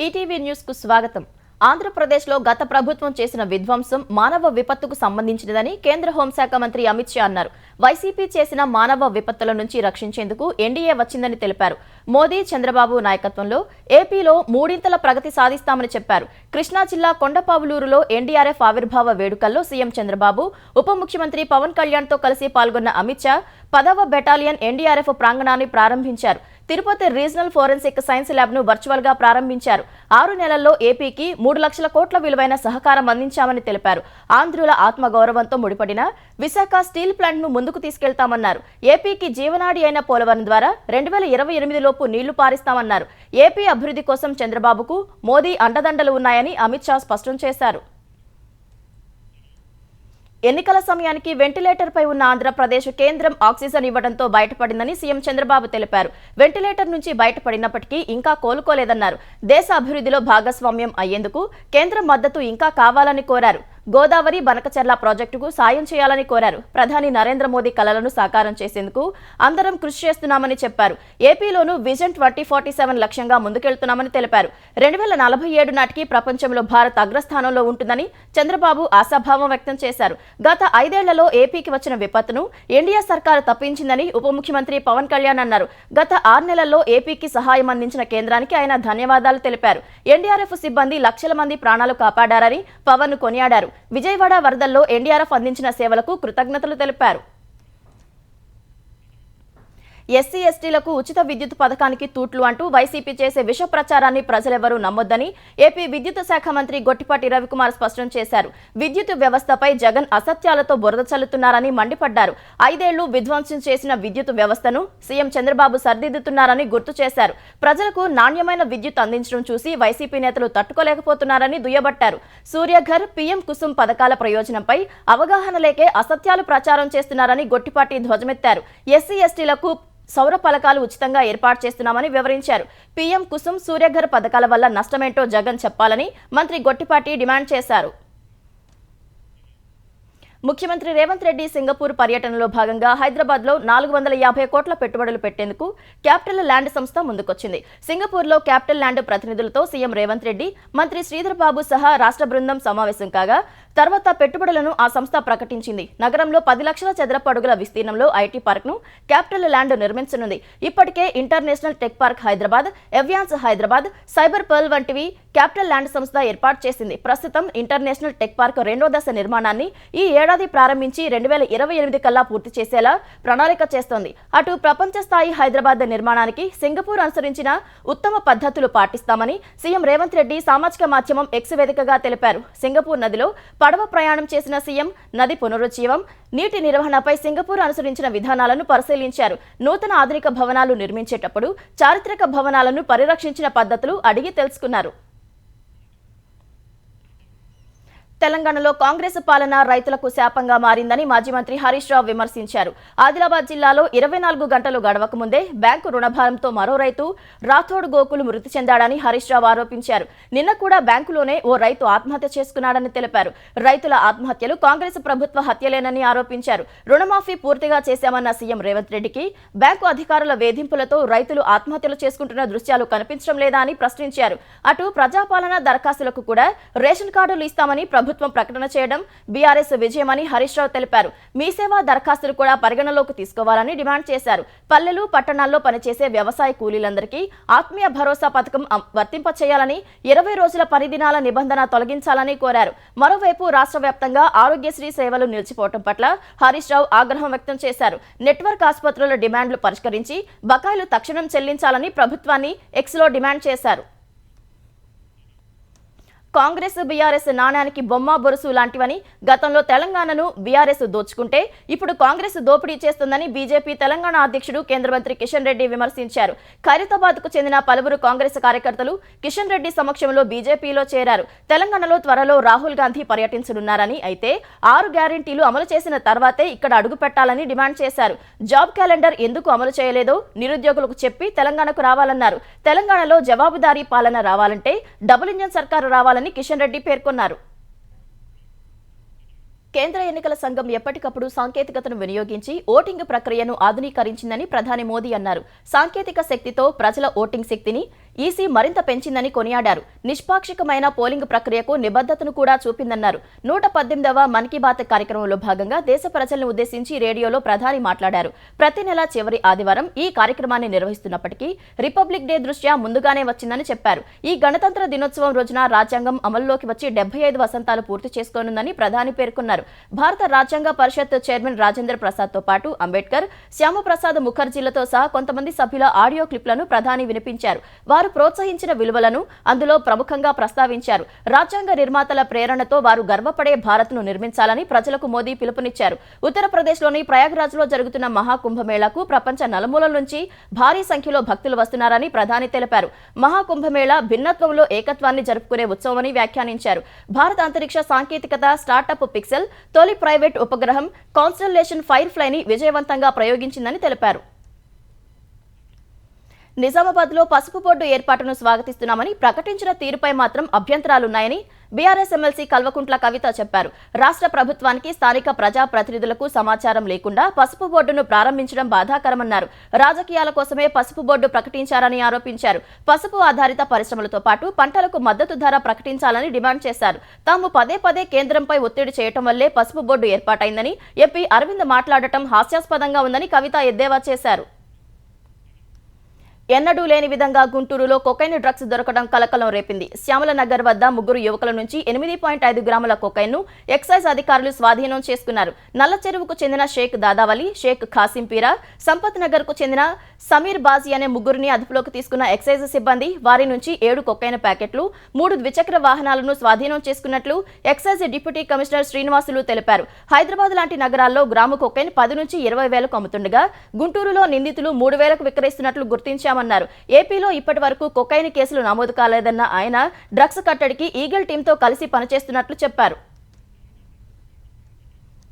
ETV news కు స్వాగతం. ఆంధ్రప్రదేశ్లో గత ప్రభుత్వం చేసిన విధ్వంసం మానవ విపత్తుకు సంబంధించినదని కేంద్ర హోంశాఖ మంత్రి అమిత్ షా అన్నారు. వైసీపీ చేసిన మానవ విపత్తుల నుంచి రక్షించేందుకు ఎన్డీఏ వచ్చిందని తెలిపారు. మోదీ, చంద్రబాబు నాయకత్వంలో ఏపీలో మూడింతల ప్రగతి సాధిస్తామని చెప్పారు. కృష్ణా జిల్లా కొండపావులూరులో ఎన్డీఆర్ఎఫ్ ఆవిర్భావ వేడుకల్లో సీఎం చంద్రబాబు, ఉప ముఖ్యమంత్రి పవన్ కళ్యాణ్తో కలిసి పాల్గొన్న అమిత్ షా 10వ బెటాలియన్ ఎన్డీఆర్ఎఫ్ ప్రాంగణాన్ని ప్రారంభించారు. Tirupati regional forensic science lab ను వర్చువల్ గా ప్రారంభించారు. 6 నెలల్లో ఏపీకి 3 లక్షల కోట్ల విలువైన సహకారం అందించామని తెలిపారు. ఆంధ్రుల ఆత్మగౌరవంతో ముడిపడిన విశాఖ స్టీల్ ప్లాంట్ ను ముందుకు తీసుకెళ్తామన్నారు. ఏపీకి జీవనాడి అయిన పోలవరం ద్వారా 2028 లోపు నీళ్లు పారిస్తామన్నారు. ఏపీ అభివృద్ధి కోసం చంద్రబాబుకు మోదీ అండదండలు ఉన్నాయని అమిత్ షా స్పష్టం చేశారు. ఎన్నికల సమయానికి వెంటిలేటర్ పై ఉన్న ఆంధ్రప్రదేశ్ కేంద్రం ఆక్సిజన్ ఇవ్వడంతో బయటపడిందని సీఎం చంద్రబాబు తెలిపారు. వెంటిలేటర్ నుంచి బయటపడినప్పటికీ ఇంకా కోలుకోలేదన్నారు. దేశ అభివృద్ధిలో భాగస్వామ్యం అయ్యేందుకు కేంద్రం మద్దతు ఇంకా కావాలని కోరారు. గోదావరి బనకచెర్ల ప్రాజెక్టుకు సాయం చేయాలని కోరారు. ప్రధాని నరేంద్ర మోదీ కలలను సాకారం చేసేందుకు అందరం కృషి చేస్తున్నామని చెప్పారు. ఏపీలోనూ విజన్ 2047 లక్ష్యంగా ముందుకెళ్తున్నామని తెలిపారు. 2047 నాటికి ప్రపంచంలో భారత్ అగ్రస్థానంలో ఉంటుందని చంద్రబాబు ఆశాభావం వ్యక్తం చేశారు. గత 5 ఏళ్లలో ఏపీకి వచ్చిన విపత్తును ఎన్డీఏ సర్కారు తప్పించిందని ఉప ముఖ్యమంత్రి పవన్ కళ్యాణ్ అన్నారు. గత 6 నెలల్లో ఏపీకి సహాయం అందించిన కేంద్రానికి ఆయన ధన్యవాదాలు తెలిపారు. ఎన్డీఆర్ఎఫ్ సిబ్బంది లక్షల మంది ప్రాణాలు కాపాడారని పవన్ కొనియాడారు. విజయవాడ వరదల్లో ఎన్డీఆర్ఎఫ్ అందించిన సేవలకు కృతజ్ఞతలు తెలిపారు. ఎస్సీ ఎస్టీలకు ఉచిత విద్యుత్ పథకానికి తూట్లు అంటూ వైసీపీ చేసే విష ప్రచారాన్ని ప్రజలెవరూ నమ్మొద్దని ఏపీ విద్యుత్ శాఖ మంత్రి గొట్టిపాటి రవికుమార్ స్పష్టం చేశారు. విద్యుత్ వ్యవస్థపై జగన్ అసత్యాలతో బురద చల్లుతున్నారని మండిపడ్డారు. 5 ఏళ్లు విధ్వంసం చేసిన విద్యుత్ వ్యవస్థను సీఎం చంద్రబాబు సరిదిద్దుతున్నారని గుర్తు చేశారు. ప్రజలకు నాణ్యమైన విద్యుత్ అందించడం చూసి వైసీపీ నేతలు తట్టుకోలేకపోతున్నారని దుయ్యబట్టారు. సూర్యఘర్, పీఎం కుసుమ్ పథకాల ప్రయోజనంపై అవగాహన లేకే అసత్యాలు ప్రచారం చేస్తున్నారని గొట్టిపాటి ధ్వజమెత్తారు. ఎస్సీ ఎస్టీలకు సౌర ఫలకాలు ఉచితంగా ఏర్పాటు చేస్తున్నామని వివరించారు. పీఎం కుసుమ్, సూర్యఘర్ పథకాల వల్ల నష్టమేంటో జగన్ చెప్పాలని మంత్రి గొట్టిపాటి డిమాండ్ చేశారు. ముఖ్యమంత్రి రేవంత్ రెడ్డి సింగపూర్ పర్యటనలో భాగంగా హైదరాబాద్ లో 450 కోట్ల పెట్టుబడులు పెట్టేందుకు క్యాపిటల్ ల్యాండ్ సంస్థ ముందుకొచ్చింది. సింగపూర్లో క్యాపిటల్ ల్యాండ్ ప్రతినిధులతో సీఎం రేవంత్ రెడ్డి, మంత్రి శ్రీధర్ బాబు సహా రాష్ట్ర బృందం సమావేశం కాగా తర్వాత పెట్టుబడులను ఆ సంస్థ ప్రకటించింది. నగరంలో 10 లక్షల చదరపు అడుగుల విస్తీర్ణంలో ఐటీ పార్క్ ను క్యాపిటల్ ల్యాండ్ నిర్మించనుంది. ఇప్పటికే international tech park Hyderabad, Avance Hyderabad, cyber pearl వంటివి క్యాపిటల్ ల్యాండ్ సంస్థ ఏర్పాటు చేసింది. ప్రస్తుతం ఇంటర్నేషనల్ టెక్ పార్క్ 2వ దశ నిర్మాణాన్ని ఈ ఏడాది ప్రారంభించి 2028 కల్లా పూర్తి చేసేలా ప్రణాళిక చేస్తోంది. అటు ప్రపంచ స్థాయి హైదరాబాద్ నిర్మాణానికి సింగపూర్ అనుసరించిన ఉత్తమ పద్ధతులు పాటిస్తామని సీఎం రేవంత్ రెడ్డి సామాజిక మాధ్యమం ఎక్స్ వేదికగా తెలిపారు. సింగపూర్ నదిలో పడవ ప్రయాణం చేసిన సీఎం నది పునరుజ్జీవం, నీటి నిర్వహణపై సింగపూర్ అనుసరించిన విధానాలను పరిశీలించారు. నూతన ఆధునిక భవనాలు నిర్మించేటప్పుడు చారిత్రక భవనాలను పరిరక్షించిన పద్ధతులు అడిగి తెలుసుకున్నారు. తెలంగాణలో కాంగ్రెస్ పాలన రైతులకు శాపంగా మారిందని మాజీ మంత్రి హరీష్ రావు విమర్శించారు. ఆదిలాబాద్ జిల్లాలో 24 గంటలు గడవక ముందే బ్యాంకు రుణభారంతో మరో రైతు రాథోడ్ గోకుల్ మృతి చెందాడని హరీష్ రావు ఆరోపించారు. నిన్న కూడా బ్యాంకులోనే ఓ రైతు ఆత్మహత్య చేసుకున్నాడని తెలిపారు. రైతుల ఆత్మహత్యలు కాంగ్రెస్ ప్రభుత్వ హత్యలేనని ఆరోపించారు. రుణమాఫీ పూర్తిగా చేశామన్న సీఎం రేవంత్ రెడ్డికి బ్యాంకు అధికారుల వేధింపులతో రైతులు ఆత్మహత్యలు చేసుకుంటున్న దృశ్యాలు కనిపించడం లేదా అని ప్రశ్నించారు. అటు ప్రజాపాలన దరఖాస్తులకు కూడా రేషన్ కార్డులు ఇస్తామని ప్రభుత్వం ప్రకటన చేయడం బీఆర్ఎస్ విజయమని హరీష్ రావు తెలిపారు. మీ సేవా దరఖాస్తులు కూడా పరిగణలోకి తీసుకోవాలని డిమాండ్ చేశారు. పల్లెలు, పట్టణాల్లో పనిచేసే వ్యవసాయ కూలీలందరికీ ఆత్మీయ భరోసా పథకం వర్తింపచేయాలని, 20 రోజుల పని దినాల నిబంధన తొలగించాలని కోరారు. మరోవైపు రాష్ట్ర వ్యాప్తంగా ఆరోగ్యశ్రీ సేవలు నిలిచిపోవడం పట్ల హరీష్ రావు ఆగ్రహం వ్యక్తం చేశారు. నెట్వర్క్ ఆసుపత్రుల డిమాండ్లు పరిష్కరించి బకాయిలు తక్షణం చెల్లించాలని ప్రభుత్వాన్ని ఎక్స్లో డిమాండ్ చేశారు. కాంగ్రెస్, బీఆర్ఎస్ నాణ్యానికి బొమ్మ బొరుసు లాంటివని, గతంలో తెలంగాణను బీఆర్ఎస్ దోచుకుంటే ఇప్పుడు కాంగ్రెస్ దోపిడీ చేస్తుందని బీజేపీ తెలంగాణ అధ్యక్షుడు కేంద్ర మంత్రి కిషన్ రెడ్డి విమర్శించారు. ఖైరతాబాద్ కు చెందిన పలువురు కాంగ్రెస్ కార్యకర్తలు కిషన్ రెడ్డి సమక్షంలో బీజేపీలో చేరారు. తెలంగాణలో త్వరలో రాహుల్ గాంధీ పర్యటించనున్నారని, అయితే 6 గ్యారెంటీలు అమలు చేసిన తర్వాతే ఇక్కడ అడుగు పెట్టాలని డిమాండ్ చేశారు. జాబ్ క్యాలెండర్ ఎందుకు అమలు చేయలేదో నిరుద్యోగులకు చెప్పి తెలంగాణకు రావాలన్నారు. తెలంగాణలో జవాబుదారీ పాలన రావాలంటే డబుల్ ఇంజన్ సర్కారు రావాలని కిషన్ రెడ్డి పేర్కొన్నారు. కేంద్ర ఎన్నికల సంఘం ఎప్పటికప్పుడు సాంకేతికతను వినియోగించి ఓటింగ్ ప్రక్రియను ఆధునీకరించిందని ప్రధాని మోదీ అన్నారు. సాంకేతిక శక్తితో ప్రజల ఓటింగ్ శక్తిని ఈసీ మరింత పెంచిందని కొనియాడారు. నిష్పాక్షికమైన పోలింగ్ ప్రక్రియకు నిబద్ధతను కూడా చూపిందన్నారు. 118వ మన్ కీ బాత్ కార్యక్రమంలో భాగంగా దేశ ప్రజలను ఉద్దేశించి రేడియోలో ప్రధాని మాట్లాడారు. ప్రతి నెల చివరి ఆదివారం ఈ కార్యక్రమాన్ని నిర్వహిస్తున్నప్పటికీ రిపబ్లిక్ డే దృష్ట్యా ముందుగానే వచ్చిందని చెప్పారు. ఈ గణతంత్ర దినోత్సవం రోజున రాజ్యాంగం అమల్లోకి వచ్చి 75 వసంతాలు పూర్తి చేసుకోనుందని ప్రధాని పేర్కొన్నారు. భారత రాజ్యాంగ పరిషత్ చైర్మన్ రాజేంద్ర ప్రసాద్ తో పాటు అంబేద్కర్, శ్యామప్రసాద్ ముఖర్జీలతో సహా కొంతమంది సభ్యుల ఆడియో క్లిప్లను ప్రధాని వినిపించారు. వారు ప్రోత్సహించిన విలువలను అందులో ప్రముఖంగా ప్రస్తావించారు. రాజ్యాంగ నిర్మాతల ప్రేరణతో వారు గర్వపడే భారత్ను నిర్మించాలని ప్రజలకు మోదీ పిలుపునిచ్చారు. ఉత్తరప్రదేశ్లోని ప్రయాగ్రాజ్లో జరుగుతున్న మహాకుంభమేళాకు ప్రపంచ నలుమూలల నుంచి భారీ సంఖ్యలో భక్తులు వస్తున్నారని ప్రధాని తెలిపారు. మహాకుంభమేళా భిన్నత్వంలో ఏకత్వాన్ని జరుపుకునే ఉత్సవమని వ్యాఖ్యానించారు. భారత అంతరిక్ష సాంకేతికత స్టార్టప్ పిక్సెల్ తొలి ప్రైవేట్ ఉపగ్రహం కాన్స్టలేషన్ ఫైర్ ఫ్లైని విజయవంతంగా ప్రయోగించిందని తెలిపారు. నిజామాబాద్లో పసుపు బోర్డు ఏర్పాటును స్వాగతిస్తున్నామని, ప్రకటించిన తీరుపై మాత్రం అభ్యంతరాలున్నాయని బీఆర్ఎస్ ఎమ్మెల్సీ కల్వకుంట్ల కవిత చెప్పారు. రాష్ట్ర ప్రభుత్వానికి స్థానిక ప్రజా ప్రతినిధులకు సమాచారం లేకుండా పసుపు బోర్డును ప్రారంభించడం బాధాకరమన్నారు. రాజకీయాల కోసమే పసుపు బోర్డు ప్రకటించారని ఆరోపించారు. పసుపు ఆధారిత పరిశ్రమలతో పాటు పంటలకు మద్దతు ధర ప్రకటించాలని డిమాండ్ చేశారు. తాము పదే పదే కేంద్రంపై ఒత్తిడి చేయటం వల్లే పసుపు బోర్డు ఏర్పాటైందని ఎంపీ అరవింద్ మాట్లాడటం హాస్యాస్పదంగా ఉందని కవిత ఎద్దేవా చేశారు. ఎన్నడూ లేని విధంగా గుంటూరులో కొకైన్ డ్రగ్స్ దొరకడం కలకలం రేపింది. శ్యామల నగర్ వద్ద ముగ్గురు యువకుల నుంచి 8.5 గ్రాముల కొకైన్ను ఎక్సైజ్ అధికారులు స్వాధీనం చేసుకున్నారు. నల్ల చెరువుకు చెందిన షేక్ దాదావలి, షేక్ ఖాసిం పీరా, సంపత్ నగర్ కు చెందిన సమీర్ బాజీ అనే ముగ్గురిని అదుపులోకి తీసుకున్న ఎక్సైజ్ సిబ్బంది వారి నుంచి 7 కొకైన్ ప్యాకెట్లు, 3 ద్విచక్ర వాహనాలను స్వాధీనం చేసుకున్నట్లు ఎక్సైజ్ డిప్యూటీ కమిషనర్ శ్రీనివాసులు తెలిపారు. హైదరాబాద్ లాంటి నగరాల్లో గ్రాము కొకైన్ 10 నుంచి 20 వేలకు అమ్ముతుండగా గుంటూరులో నిందితులు 3 వేలకు విక్రయిస్తున్నట్లు గుర్తించామన్నారు. ఏపీలో ఇప్పటి వరకు కొకైన్ కేసులు నమోదు కాలేదన్న ఆయన డ్రగ్స్ కట్టడికి ఈగల్ టీంతో కలిసి పనిచేస్తున్నట్లు చెప్పారు.